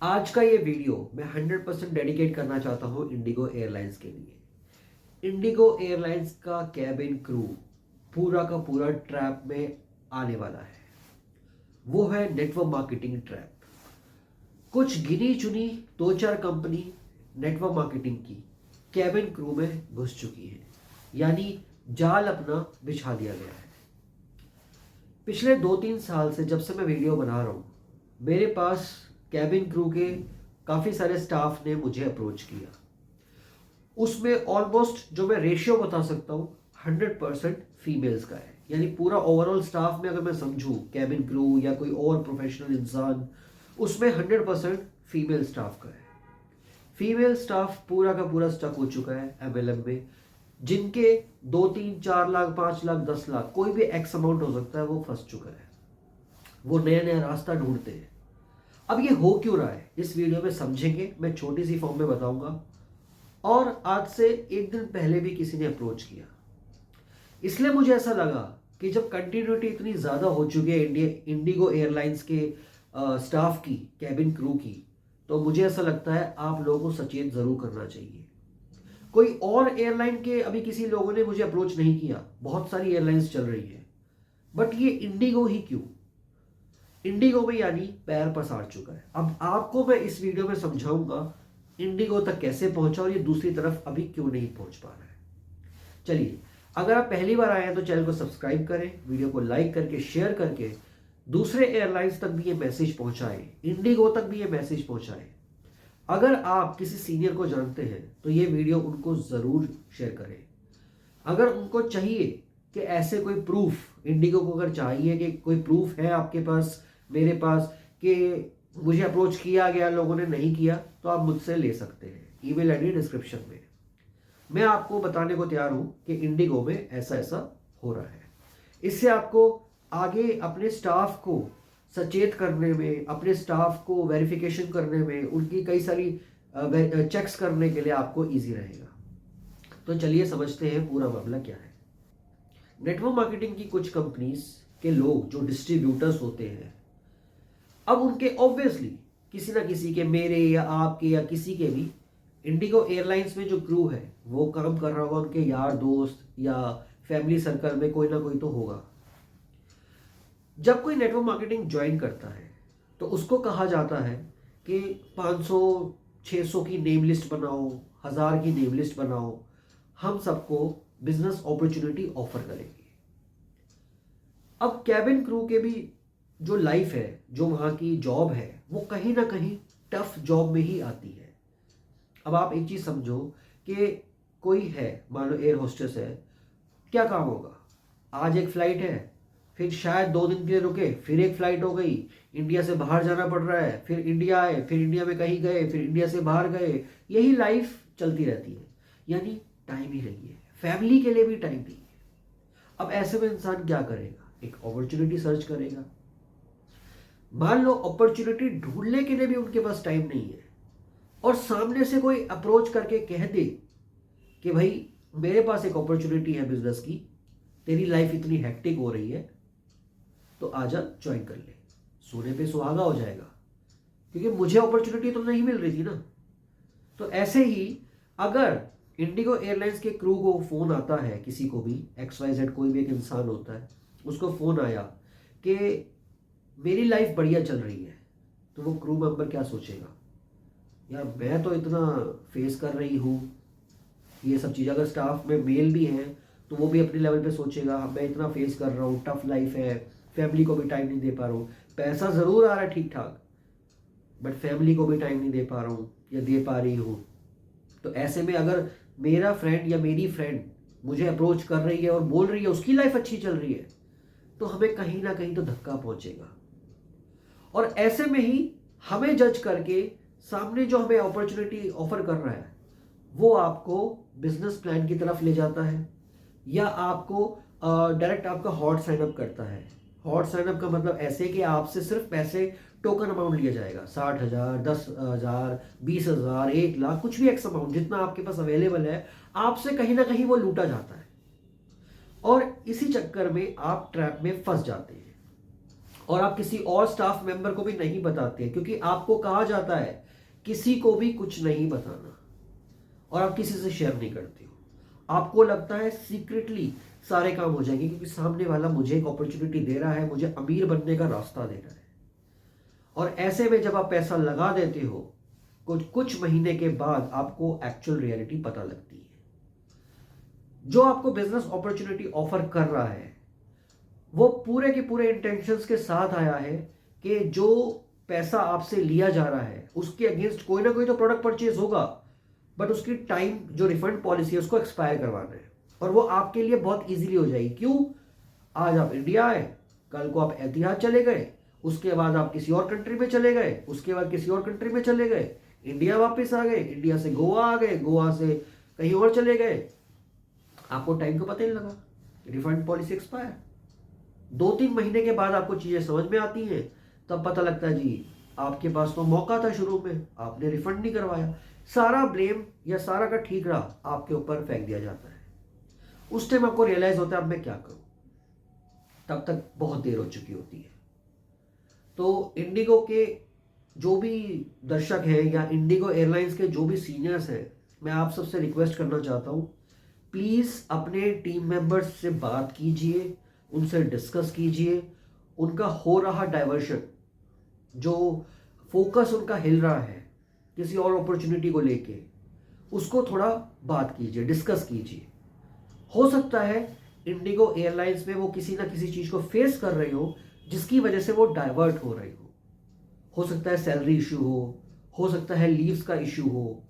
आज का ये वीडियो मैं 100% डेडिकेट करना चाहता हूँ इंडिगो एयरलाइंस के लिए। इंडिगो एयरलाइंस का कैबिन क्रू पूरा का पूरा ट्रैप में आने वाला है। वो है नेटवर्क मार्केटिंग ट्रैप। कुछ गिनी चुनी दो चार कंपनी नेटवर्क मार्केटिंग की कैबिन क्रू में घुस चुकी है, यानी जाल अपना बिछा दिया गया है। पिछले 2-3 साल से जब से मैं वीडियो बना रहा हूँ, मेरे पास कैबिन क्रू के काफ़ी सारे स्टाफ ने मुझे अप्रोच किया। उसमें ऑलमोस्ट जो मैं रेशियो बता सकता हूँ 100% फीमेल्स का है। यानी पूरा ओवरऑल स्टाफ में अगर मैं समझूँ कैबिन क्रू या कोई और प्रोफेशनल इंसान, उसमें 100% फीमेल स्टाफ का है। फीमेल स्टाफ पूरा का पूरा स्टक हो चुका है एमएलएम में, जिनके 2-3-4 लाख 5 लाख 10 लाख कोई भी एक्स अमाउंट हो सकता है, वो फंस चुका है। वो नया नया रास्ता ढूंढते हैं। अब ये हो क्यों रहा है इस वीडियो में समझेंगे, मैं छोटी सी फॉर्म में बताऊंगा। और आज से एक दिन पहले भी किसी ने अप्रोच किया, इसलिए मुझे ऐसा लगा कि जब कंटिन्यूटी इतनी ज़्यादा हो चुकी है इंडिगो एयरलाइंस के स्टाफ की, कैबिन क्रू की, तो मुझे ऐसा लगता है आप लोगों को सचेत ज़रूर करना चाहिए। कोई और एयरलाइन के अभी किसी लोगों ने मुझे अप्रोच नहीं किया, बहुत सारी एयरलाइंस चल रही है, बट ये इंडिगो ही क्यों? इंडिगो में यानी पैर पसार चुका है। अब आपको मैं इस वीडियो में समझाऊंगा इंडिगो तक कैसे पहुंचा और ये दूसरी तरफ अभी क्यों नहीं पहुंच पा रहा है। चलिए, अगर आप पहली बार आए हैं तो चैनल को सब्सक्राइब करें, वीडियो को लाइक करके शेयर करके दूसरे एयरलाइंस तक भी ये मैसेज पहुंचाएं, इंडिगो तक भी ये मैसेज पहुंचाएं। अगर आप किसी सीनियर को जानते हैं तो ये वीडियो उनको ज़रूर शेयर करें। अगर उनको चाहिए कि ऐसे कोई प्रूफ, इंडिगो को अगर चाहिए कि कोई प्रूफ है आपके पास, मेरे पास, कि मुझे अप्रोच किया गया, लोगों ने नहीं किया, तो आप मुझसे ले सकते हैं। ईमेल आईडी डिस्क्रिप्शन में। मैं आपको बताने को तैयार हूं कि इंडिगो में ऐसा ऐसा हो रहा है। इससे आपको आगे अपने स्टाफ को सचेत करने में, अपने स्टाफ को वेरिफिकेशन करने में, उनकी कई सारी चेक्स करने के लिए आपको इजी रहेगा। तो चलिए समझते हैं पूरा मामला क्या है। नेटवर्क मार्केटिंग की कुछ कंपनीज के लोग जो डिस्ट्रीब्यूटर्स होते हैं, अब उनके ऑब्वियसली किसी ना किसी के, मेरे या आपके या किसी के भी, इंडिगो एयरलाइंस में जो क्रू है वो काम कर रहा होगा, उनके यार दोस्त या फैमिली सर्कल में कोई ना कोई तो होगा। जब कोई नेटवर्क मार्केटिंग ज्वाइन करता है तो उसको कहा जाता है कि 500-600 की नेम लिस्ट बनाओ, 1000 की नेम लिस्ट बनाओ, हम सबको बिजनेस अपॉर्चुनिटी ऑफर करेंगे। अब कैबिन क्रू के भी जो लाइफ है, जो वहाँ की जॉब है, वो कहीं ना कहीं टफ जॉब में ही आती है। अब आप एक चीज़ समझो कि कोई है, मान लो एयर होस्टेस है, क्या काम होगा? आज एक फ्लाइट है, फिर शायद 2 दिन के लिए रुके, फिर एक फ्लाइट हो गई, इंडिया से बाहर जाना पड़ रहा है, फिर इंडिया आए, फिर इंडिया में कहीं गए, फिर इंडिया से बाहर गए, यही लाइफ चलती रहती है। यानी टाइम ही नहीं है, फैमिली के लिए भी टाइम नहीं है। अब ऐसे में इंसान क्या करेगा? एक अपॉर्चुनिटी सर्च करेगा। मान लो अपॉर्चुनिटी ढूंढने के लिए भी उनके पास टाइम नहीं है, और सामने से कोई अप्रोच करके कह दे कि भाई मेरे पास एक अपॉर्चुनिटी है बिजनेस की, तेरी लाइफ इतनी हेक्टिक हो रही है, तो आजा ज्वाइन कर ले। सोने पे सुहागा हो जाएगा, क्योंकि मुझे अपॉर्चुनिटी तो नहीं मिल रही थी ना। तो ऐसे ही अगर इंडिगो एयरलाइंस के क्रू को फोन आता है, किसी को भी, XYZ कोई भी एक इंसान होता है, उसको फोन आया कि मेरी लाइफ बढ़िया चल रही है, तो वो क्रू मेंबर क्या सोचेगा? यार मैं तो इतना फेस कर रही हूँ ये सब चीज़। अगर स्टाफ में मेल भी है तो वो भी अपने लेवल पे सोचेगा, मैं इतना फेस कर रहा हूँ, टफ लाइफ है, फैमिली को भी टाइम नहीं दे पा रहा हूँ। पैसा ज़रूर आ रहा है ठीक ठाक, बट फैमिली को भी टाइम नहीं दे पा रहा हूँ या दे पा रही हूँ। तो ऐसे में अगर मेरा फ्रेंड या मेरी फ्रेंड मुझे अप्रोच कर रही है और बोल रही है उसकी लाइफ अच्छी चल रही है, तो हमें कहीं ना कहीं तो धक्का पहुंचेगा। और ऐसे में ही हमें जज करके सामने जो हमें अपॉर्चुनिटी ऑफर कर रहा है, वो आपको बिजनेस प्लान की तरफ ले जाता है, या आपको डायरेक्ट आपका हॉट साइन अप करता है। हॉट साइन अप का मतलब ऐसे कि आपसे सिर्फ पैसे, टोकन अमाउंट लिया जाएगा, 60,000, 10,000, 20,000, 1 लाख, कुछ भी एक्स अमाउंट जितना आपके पास अवेलेबल है, आपसे कहीं ना कहीं वो लूटा जाता है। और इसी चक्कर में आप ट्रैप में फंस जाते हैं। और आप किसी और स्टाफ मेंबर को भी नहीं बताते हैं, क्योंकि आपको कहा जाता है किसी को भी कुछ नहीं बताना, और आप किसी से शेयर नहीं करते हो। आपको लगता है सीक्रेटली सारे काम हो जाएंगे, क्योंकि सामने वाला मुझे एक अपॉर्चुनिटी दे रहा है, मुझे अमीर बनने का रास्ता दे रहा है। और ऐसे में जब आप पैसा लगा देते हो, कुछ कुछ महीने के बाद आपको एक्चुअल रियलिटी पता लगती है। जो आपको बिजनेस अपॉर्चुनिटी ऑफर कर रहा है वो पूरे के पूरे इंटेंशंस के साथ आया है कि जो पैसा आपसे लिया जा रहा है उसके अगेंस्ट कोई ना कोई तो प्रोडक्ट परचेज होगा, बट उसकी टाइम जो रिफंड पॉलिसी है उसको एक्सपायर करवाना है, और वो आपके लिए बहुत इजीली हो जाएगी। क्यों? आज आप इंडिया आए, कल को आप एतिहाद चले गए, उसके बाद आप किसी और कंट्री में चले गए, उसके बाद किसी और कंट्री में चले गए, इंडिया वापस आ गए, इंडिया से गोवा आ गए, गोवा से कहीं और चले गए, आपको टाइम का पता नहीं लगा, रिफंड पॉलिसी एक्सपायर। 2-3 महीने के बाद आपको चीजें समझ में आती हैं, तब पता लगता है जी आपके पास तो मौका था शुरू में, आपने रिफंड नहीं करवाया। सारा ब्लेम या सारा का ठीकरा आपके ऊपर फेंक दिया जाता है। उस टाइम आपको रियलाइज होता है अब मैं क्या करूं, तब तक बहुत देर हो चुकी होती है। तो इंडिगो के जो भी दर्शक हैं या इंडिगो एयरलाइंस के जो भी सीनियर्स हैं, मैं आप सबसे रिक्वेस्ट करना चाहता हूं, प्लीज अपने टीम मेंबर्स से बात कीजिए, उनसे डिस्कस कीजिए। उनका हो रहा डाइवर्शन, जो फोकस उनका हिल रहा है किसी और अपॉर्चुनिटी को लेके, उसको थोड़ा बात कीजिए, डिस्कस कीजिए। हो सकता है इंडिगो एयरलाइंस में वो किसी ना किसी चीज को फेस कर रहे हो जिसकी वजह से वो डाइवर्ट हो रही हो सकता है सैलरी इशू हो सकता है लीव्स का इशू हो,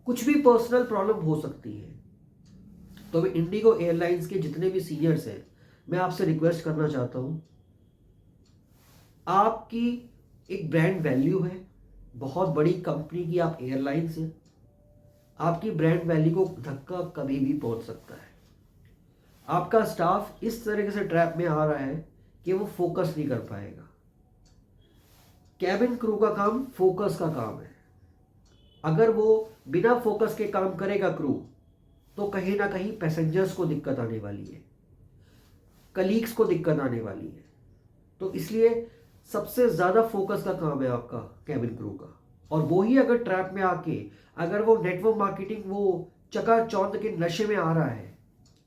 कुछ भी पर्सनल प्रॉब्लम हो सकती है। तो मैं इंडिगो एयरलाइंस के जितने भी सीनियर्स हैं, मैं आपसे रिक्वेस्ट करना चाहता हूं, आपकी एक ब्रांड वैल्यू है, बहुत बड़ी कंपनी की आप एयरलाइंस हैं, आपकी ब्रांड वैल्यू को धक्का कभी भी पहुंच सकता है। आपका स्टाफ इस तरीके से ट्रैप में आ रहा है कि वो फोकस नहीं कर पाएगा। कैबिन क्रू का काम फोकस का काम है। अगर वो बिना फोकस के काम करेगा क्रू, तो कहीं ना कहीं पैसेंजर्स को दिक्कत आने वाली है, कलीग्स को दिक्कत आने वाली है। तो इसलिए सबसे ज्यादा फोकस का काम है आपका कैबिन क्रू का। और वो ही अगर ट्रैप में आके, अगर वो नेटवर्क मार्केटिंग वो चकाचौंध के नशे में आ रहा है,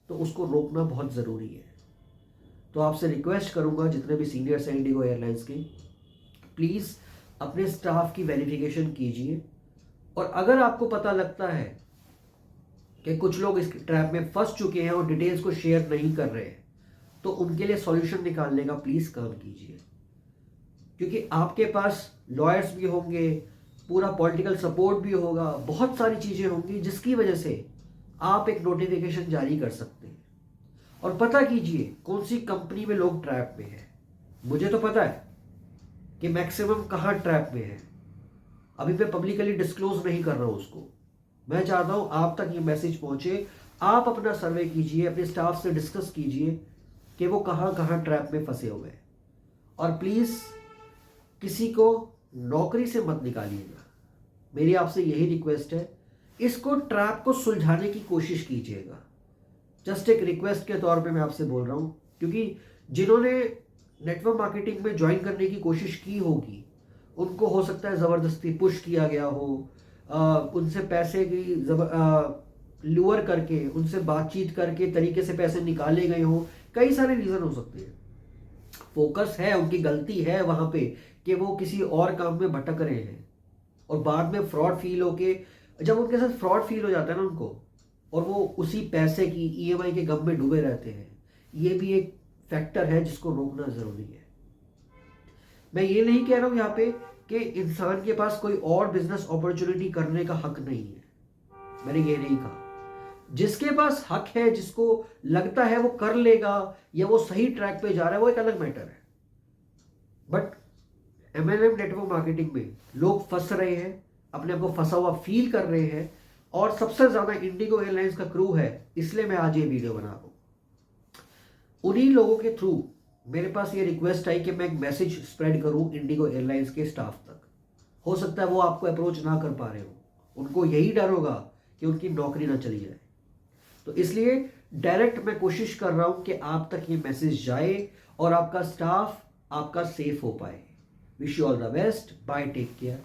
तो उसको रोकना बहुत जरूरी है। तो आपसे रिक्वेस्ट करूंगा, जितने भी सीनियर्स हैं इंडिगो एयरलाइंस के, प्लीज अपने स्टाफ की वेरिफिकेशन कीजिए। और अगर आपको पता लगता है कि कुछ लोग इस ट्रैप में फंस चुके हैं और डिटेल्स को शेयर नहीं कर रहे हैं, तो उनके लिए सॉल्यूशन निकालने का प्लीज काम कीजिए। क्योंकि आपके पास लॉयर्स भी होंगे, पूरा पॉलिटिकल सपोर्ट भी होगा, बहुत सारी चीजें होंगी जिसकी वजह से आप एक नोटिफिकेशन जारी कर सकते हैं। और पता कीजिए कौन सी कंपनी में लोग ट्रैप में हैं। मुझे तो पता है कि मैक्सिमम कहाँ ट्रैप में है, अभी मैं पब्लिकली डिस्क्लोज नहीं कर रहा हूं उसको। मैं चाहता हूं आप तक ये मैसेज पहुंचे। आप अपना सर्वे कीजिए, अपने स्टाफ से डिस्कस कीजिए कि वो कहाँ कहाँ ट्रैप में फंसे हुए हैं। और प्लीज किसी को नौकरी से मत निकालिएगा, मेरी आपसे यही रिक्वेस्ट है। इसको ट्रैप को सुलझाने की कोशिश कीजिएगा। जस्ट एक रिक्वेस्ट के तौर पे मैं आपसे बोल रहा हूं, क्योंकि जिन्होंने नेटवर्क मार्केटिंग में ज्वाइन करने की कोशिश की होगी, उनको हो सकता है ज़बरदस्ती पुश किया गया हो, उनसे पैसे की लूअर करके, उनसे बातचीत करके तरीके से पैसे निकाले गए हो, कई सारे रीज़न हो सकते हैं। फोकस है, उनकी गलती है वहाँ पे कि वो किसी और काम में भटक रहे हैं, और बाद में फ्रॉड फील होके, जब उनके साथ फ्रॉड फील हो जाता है ना उनको, और वो उसी पैसे की ईएमआई के गम में डूबे रहते हैं, ये भी एक फैक्टर है जिसको रोकना ज़रूरी है। मैं ये नहीं कह रहा हूं यहाँ पे कि इंसान के पास कोई और बिजनेस अपॉर्चुनिटी करने का हक नहीं है, मैंने ये नहीं कहा। जिसके पास हक है, जिसको लगता है वो कर लेगा या वो सही ट्रैक पे जा रहा है, वो एक अलग मैटर है। बट एमएलएम नेटवर्क मार्केटिंग में लोग फंस रहे हैं, अपने आप को फंसा हुआ फील कर रहे हैं, और सबसे ज्यादा इंडिगो एयरलाइंस का क्रू है, इसलिए मैं आज ये वीडियो बना रहा हूं। उन्हीं लोगों के थ्रू मेरे पास ये रिक्वेस्ट आई कि मैं एक मैसेज स्प्रेड करूं इंडिगो एयरलाइंस के स्टाफ तक। हो सकता है वो आपको अप्रोच ना कर पा रहे हो, उनको यही डर होगा कि उनकी नौकरी ना चली जाए। तो इसलिए डायरेक्ट मैं कोशिश कर रहा हूं कि आप तक ये मैसेज जाए और आपका स्टाफ आपका सेफ हो पाए। Wish you all the best, bye, take care.